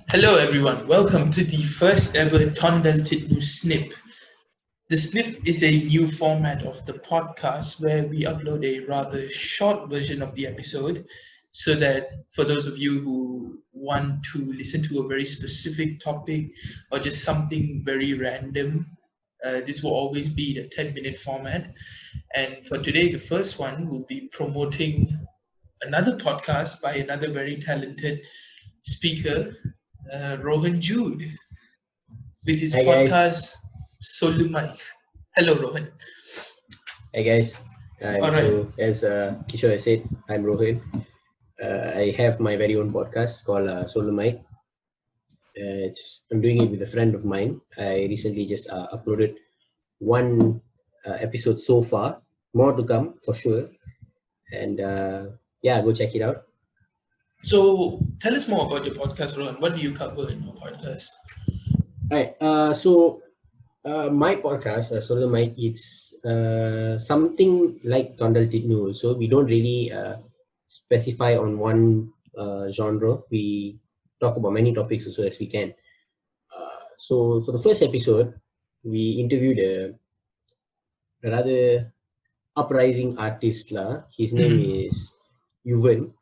Hello everyone, welcome to the first ever Tondal Titnu Snip. The Snip is a new format of the podcast where we upload a rather short version of the episode so that for those of you who want to listen to a very specific topic or just something very random, this will always be the 10-minute format. And for today, the first one will be promoting another podcast by another very talented speaker, Rohan Jude, with his Hi guys. podcast Solu Mike. Hello, Rohan. Hi guys. All I'm right. so as Kishore said, I'm Rohan. I have my very own podcast called Solo Mike. I'm doing it with a friend of mine. I recently just uploaded one episode so far. More to come for sure. And yeah, go check it out. So tell us more about your podcast, Rohan. What do you cover in your podcast? Alright. My podcast, Solo Mike, it's something like Tondal Tidnu. So we don't really specify on one genre. We talk about many topics also as we can. So for the first episode, we interviewed a rather uprising artist lah. His name Mm-hmm. is Yuvan.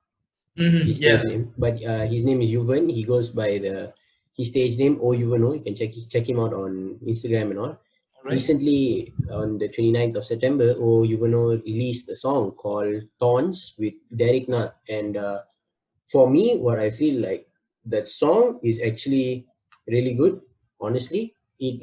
His stage Yeah. name, but his name is Yuvan. He goes by his stage name O Yuvano. You can check him out on Instagram and all. All right. Recently, on the 29th of September, O Yuvano released a song called Thorns with Derek Nut. And for me, what I feel like that song is actually really good. Honestly, it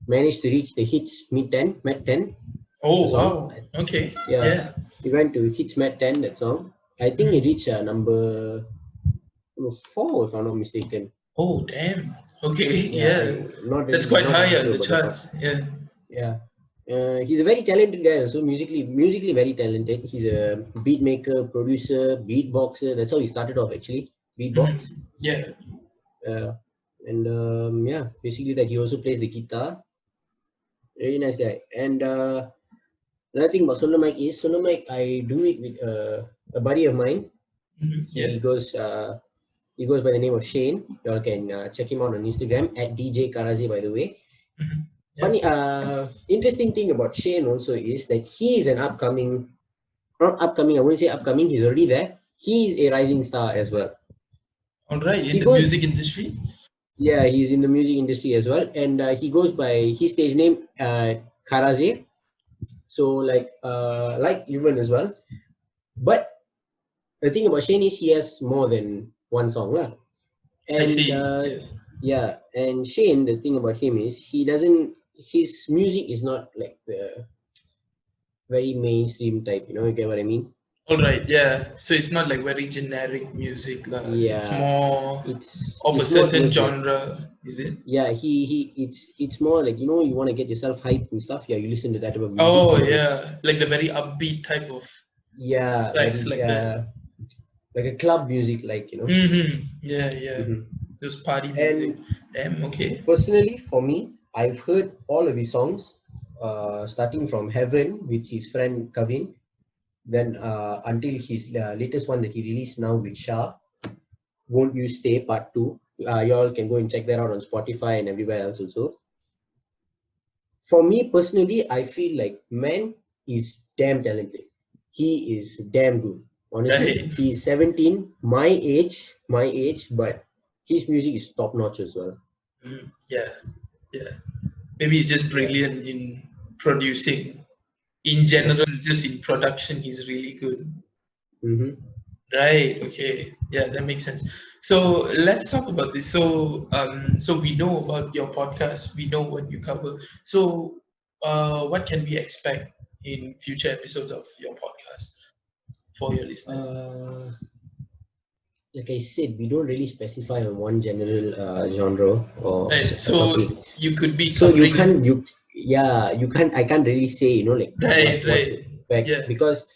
managed to reach the hits mid 10, Met 10. Oh, The song, wow. Okay. yeah, Yeah. it went to hits Met 10. That song, I think it Mhm. reached number 4, if I'm not mistaken. Oh, damn. Okay. Yeah, Yeah. That's I'm quite not high really on sure the about the part. charts. Yeah. Yeah, he's a very talented guy. Also, musically very talented. He's a beat maker, producer, beatboxer. That's how he started off actually, beatbox. Yeah. Uh, and yeah, basically that he also plays the guitar. Very nice guy. And another thing about Solo Mike. I do it with a buddy of mine. Yeah. He goes by the name of Shane. Y'all can check him out on Instagram at DJ Karazi, by the way. Mhm. Yeah. Funny, interesting thing about Shane also is that he is an upcoming, not upcoming, I wouldn't say upcoming, he's already there. He is a rising star as well. All right. In He the goes, music industry. yeah, he's in the music industry as well. And he goes by his stage name, Karaze. So, like Yuvan as well. But the thing about Shane is he has more than one song. Lah. I And see. Yeah. yeah, and Shane, the thing about him is his music is not like the very mainstream type, you get what I mean? All right. Yeah. So it's not like very generic music, lah. It's Yeah, more of a it's more certain towards like, genre, is it? yeah, it's more like, you want to get yourself hyped and stuff. Yeah, you listen to that type of music. Oh, It's, yeah. Like the very upbeat type of yeah, tracks like that. like a club music. Yeah, yeah. Mhm. Those party music. And Damn. Okay. personally, for me, I've heard all of his songs, starting from Heaven with his friend Kavin, then until his latest one that he released now with Shah, Won't You Stay Part 2. Y'all can go and check that out on Spotify and everywhere else also. For me personally, I feel like man is damn talented. He is damn good. Honestly, Right. he's 17, my age, but his music is top notch as well. Yeah. Yeah. Maybe he's just Yeah. brilliant in producing. In general, just in production, he's really good. Mm-hmm. Right. Okay. Yeah, that makes sense. So let's talk about this. So we know about your podcast. We know what you cover. So, what can we expect in future episodes of your podcast for your listeners? Like I said, we don't really specify on one general genre or Right. a So topic. you could be So covering. I can't really say, like Right. what to Right. expect, Yeah. because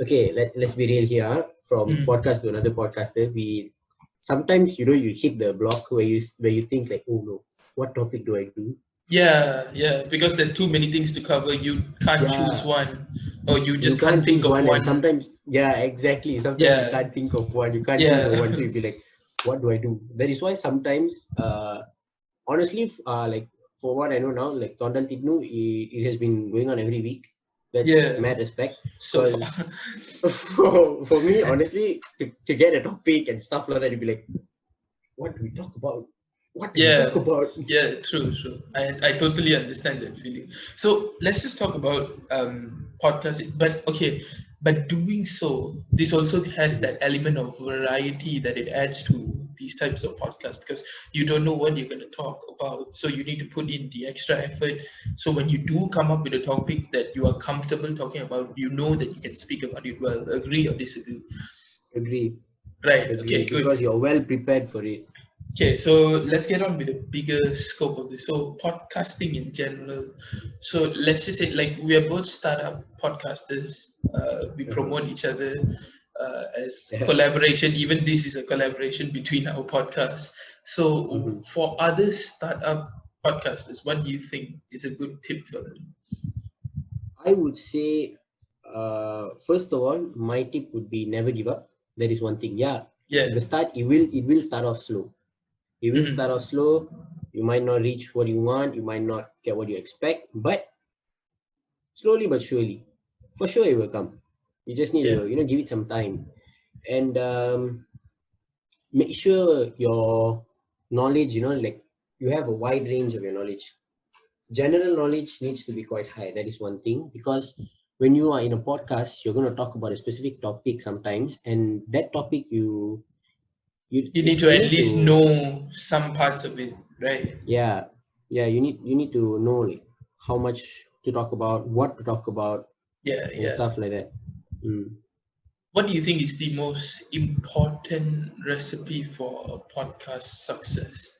okay, let's be real here. From Mm. podcast to another podcaster, we sometimes you hit the block where you think like, oh no, what topic do I do? Yeah. Yeah. Because there's too many things to cover. You can't choose Yeah, one, or you you just can't can't think choose of one, and one. sometimes, yeah, exactly. Sometimes you Yeah. can't think of one. You can't choose the Yeah. one, so you'll be like, what do I do? That is why sometimes, honestly, like for what I know now, like Tondal Tidnu, it has been going on every week. That's Yeah, mad respect. so Because far. for me, honestly, to get a topic and stuff like that, you'd be like, what do we talk about? What do we Yeah, talk about? yeah, true, true. I totally understand that feeling. So let's just talk about podcasting. But okay, but doing so, this also has Mhm. that element of variety that it adds to these types of podcasts because you don't know what you're going to talk about. So you need to put in the extra effort. So when you do come up with a topic that you are comfortable talking about, you know that you can speak about it well, agree or disagree. Agree, Right. agree, Okay, good. because you're well prepared for it. Okay, so let's get on with the bigger scope of this. So, podcasting in general. So, let's just say, like, we are both startup podcasters. We Uh-huh. promote each other as Yeah. collaboration. Even this is a collaboration between our podcasts. So, Mhm. for other startup podcasters, what do you think is a good tip for them? I would say, first of all, my tip would be never give up. That is one thing. Yeah, Yeah. at the start, it will start off slow. It will start Mhm. off slow. You might not reach what you want. You might not get what you expect. But slowly but surely, for sure, it will come. You just need Yeah. to, give it some time, and make sure your knowledge, like you have a wide range of your knowledge. General knowledge needs to be quite high. That is one thing, because when you are in a podcast, you're going to talk about a specific topic sometimes, and that topic you You need to you at need least to, know some parts of it, right? yeah, yeah, you need to know, like, how much to talk about, what to talk about, Yeah, and yeah. stuff like that. Mm. What do you think is the most important recipe for a podcast success?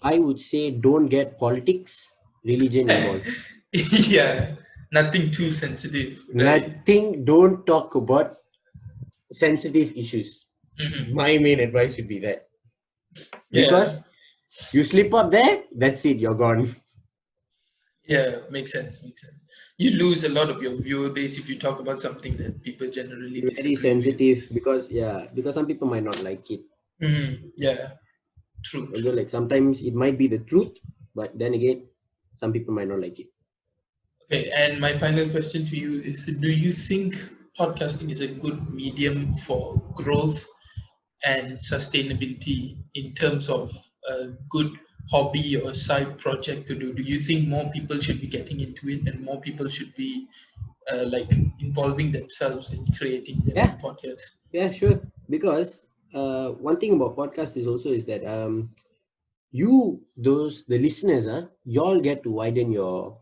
I would say don't get politics, religion involved. Yeah, nothing too sensitive, right? Nothing. Don't talk about sensitive issues. Hmm. My main advice would be that, Yeah, because you slip up there, that's it. You're gone. yeah, makes sense, makes sense. You lose a lot of your viewer base if you talk about something that people generally Very disagree with. sensitive, because yeah, because some people might not like it. Yeah, true, Although, true. like, sometimes it might be the truth, but then again, some people might not like it. Okay, and my final question to you is: do you think podcasting is a good medium for growth and sustainability in terms of a good hobby or side project to do? Do you think more people should be getting into it and more people should be like involving themselves in creating their Yeah, own podcast? yeah, sure. Because one thing about podcast is also is that the listeners, y'all get to widen your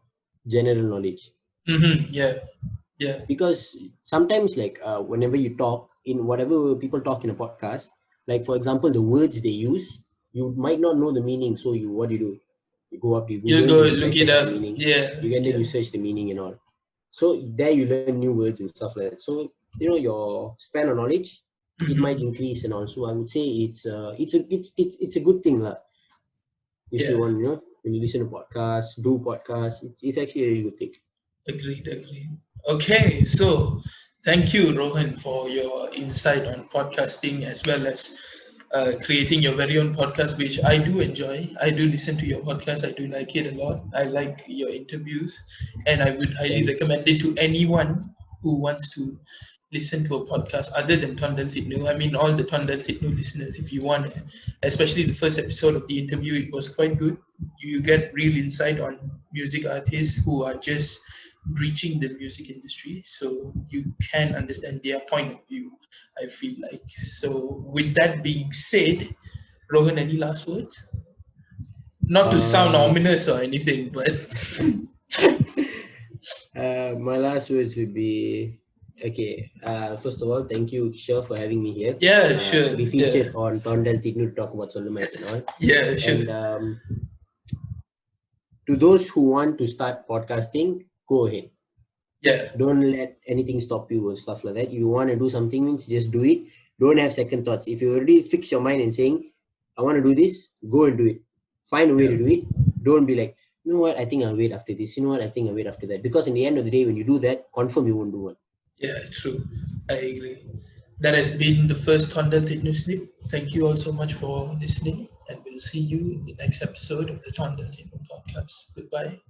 general knowledge. Yeah, yeah, Because sometimes, like, whenever you talk in whatever people talk in a podcast, like for example the words they use, you might not know the meaning. So what do? You go up to you Google, go then you look type it in the up. meaning, Yeah, you and then yeah, you search the meaning and all. So there you learn new words and stuff like that. So your span of knowledge, it might hmm increase. And also I would say it's a good thing lah. If you yeah. want, when you listen to podcasts, do podcasts, it's actually a really good thing. Agreed, agreed. Okay, so thank you, Rohan, for your insight on podcasting as well as creating your very own podcast, which I do enjoy. I do listen to your podcast. I do like it a lot. I like your interviews, and I would highly Thanks. recommend it to anyone who wants to listen to a podcast other than Tondal Titnu. I mean, all the Tondal Titnu listeners, if you want, especially the first episode of the interview, it was quite good. You get real insight on music artists who are just reaching the music industry, so you can understand their point of view. I feel like so. With that being said, Rohan, any last words? Not to sound uh ominous or anything, but My last words would be, okay. First of all, thank you, Kishore, for having me here. yeah, To sure, be yeah, featured on Tondel Tidnu to talk about Solumat and all. yeah, sure, And to those who want to start podcasting, go ahead. yeah, Don't let anything stop you or stuff like that. You want to do something, means just do it. Don't have second thoughts. If you already fix your mind and saying, I want to do this, go and do it. Find a way yeah, to do it. Don't be like, you know what, I think I'll wait after this. You know what, I think I'll wait after that. Because in the end of the day, when you do that, confirm you won't do it. yeah. True, I agree. That has been the first Tondel News Snip. Thank you all so much for listening, and we'll see you in the next episode of the Tondel podcast. Goodbye.